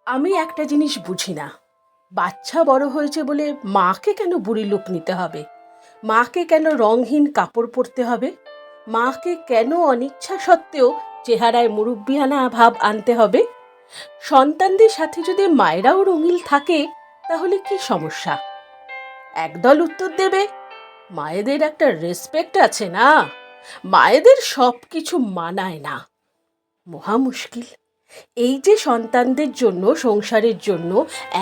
আমি একটা জিনিস বুঝি না, বাচ্চা বড় হয়েছে বলে মাকে কেন বুড়ি লুক নিতে হবে? মাকে কেন রঙহীন কাপড় পরতে হবে? মাকে কেন অনিচ্ছা সত্ত্বেও চেহারায় মুরব্বিয়ানা ভাব আনতে হবে? সন্তানদের সাথে যদি মায়েরাও রঙিন থাকে, তাহলে কি সমস্যা? একদল উত্তর দেবে, মায়েদের একটা রেসপেক্ট আছে না, মায়েদের সব কিছু মানায় না। মহা মুশকিল। এই যে সন্তানদের জন্য, সংসারের জন্য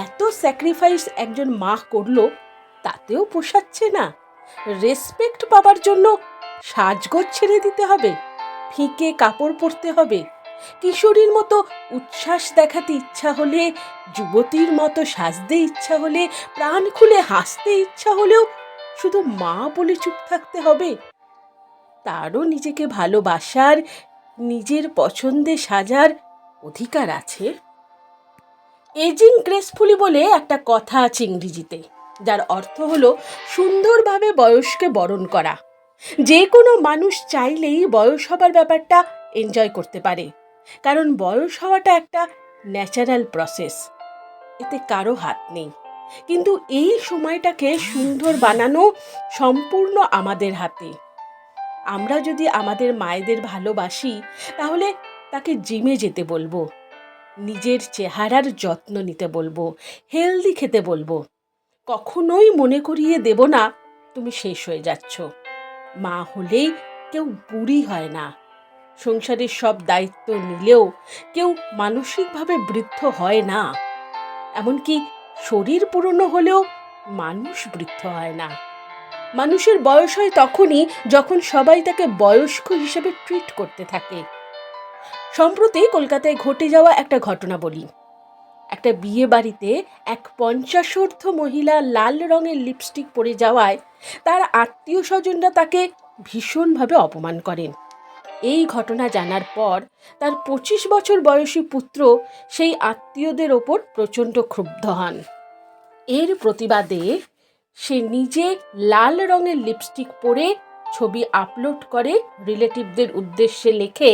এত স্যাক্রিফাইস একজন মা করলো, তাতেও পোষাচ্ছে না। রেসপেক্ট পাবার জন্য সাজগোজ ছেড়ে দিতে হবে, ফিকে কাপড় পরতে হবে, কিশোরীর মতো উচ্ছ্বাস দেখাতে ইচ্ছা হলে, যুবতীর মতো সাজতে ইচ্ছা হলে, প্রাণ খুলে হাসতে ইচ্ছা হলেও শুধু মা বলে চুপ থাকতে হবে? তারও নিজেকে ভালোবাসার, নিজের পছন্দে সাজার অধিকার আছে। এজিং গ্রেসফুলি বলে একটা কথা আছে ইংরেজিতে, যার অর্থ হলো সুন্দরভাবে বয়সকে বরণ করা। যে কোনো মানুষ চাইলেই বয়স হবার ব্যাপারটা এনজয় করতে পারে, কারণ বয়স হওয়াটা একটা ন্যাচারাল প্রসেস, এতে কারো হাত নেই। কিন্তু এই সময়টাকে সুন্দর বানানো সম্পূর্ণ আমাদের হাতে। আমরা যদি আমাদের মায়েদের ভালোবাসি, তাহলে তাকে জিমে যেতে বলবো, নিজের চেহারার যত্ন নিতে বলবো, হেলদি খেতে বলবো। কখনোই মনে করিয়ে দেব না তুমি শেষ হয়ে যাচ্ছ। মা হলেই কেউ বুড়ি হয় না। সংসারের সব দায়িত্ব নিলেও কেউ মানসিকভাবে বৃদ্ধ হয় না। এমনকি শরীর পুরনো হলেও মানুষ বৃদ্ধ হয় না। মানুষের বয়স হয় তখনই যখন সবাই তাকে বয়স্ক হিসেবে ট্রিট করতে থাকে। সম্প্রতি কলকাতায় ঘটে যাওয়া একটা ঘটনা বলি। একটা বিয়ে বাড়িতে এক 50 মহিলা লাল রঙের লিপস্টিক পরে যাওয়ায় তার আত্মীয় স্বজনরা তাকে ভীষণভাবে অপমান করেন। এই ঘটনা জানার পর তার 25 বছর বয়সী পুত্র সেই আত্মীয়দের ওপর প্রচণ্ড ক্ষুব্ধ হন। এর প্রতিবাদে সে নিজে লাল রঙের লিপস্টিক পরে ছবি আপলোড করে রিলেটিভদের উদ্দেশ্যে লেখে,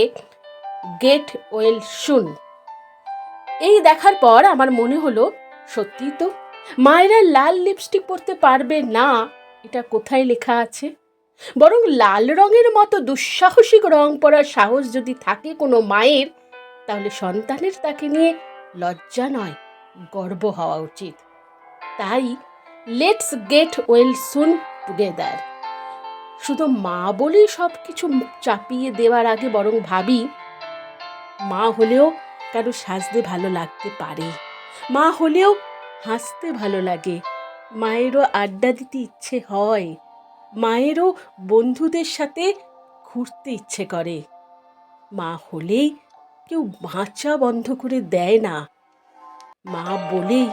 গেট ওয়েল সুন। এই দেখার পর আমার মনে হলো, সত্যি তো, মায়েরা লাল লিপস্টিক পরতে পারবে না এটা কোথায় লেখা আছে? বরং লাল রঙের মতো দুঃসাহসিক রং পরার সাহস যদি থাকে কোনো মায়ের, তাহলে সন্তানের তাকে নিয়ে লজ্জা নয়, গর্ব হওয়া উচিত। তাই let's get well soon together. শুধু মা বলেই সব কিছু চাপিয়ে দেওয়ার আগে বরং ভাবি, মা হলেও কারো সাজতে ভালো লাগতে পারে, মা হলেও হাসতে ভালো লাগে, মায়েরও আড্ডা দিতে ইচ্ছে হয়, মায়েরও বন্ধুদের সাথে ঘুরতে ইচ্ছে করে। মা হলেই কেউ বাঁচা বন্ধ করে দেয় না, মা বলেই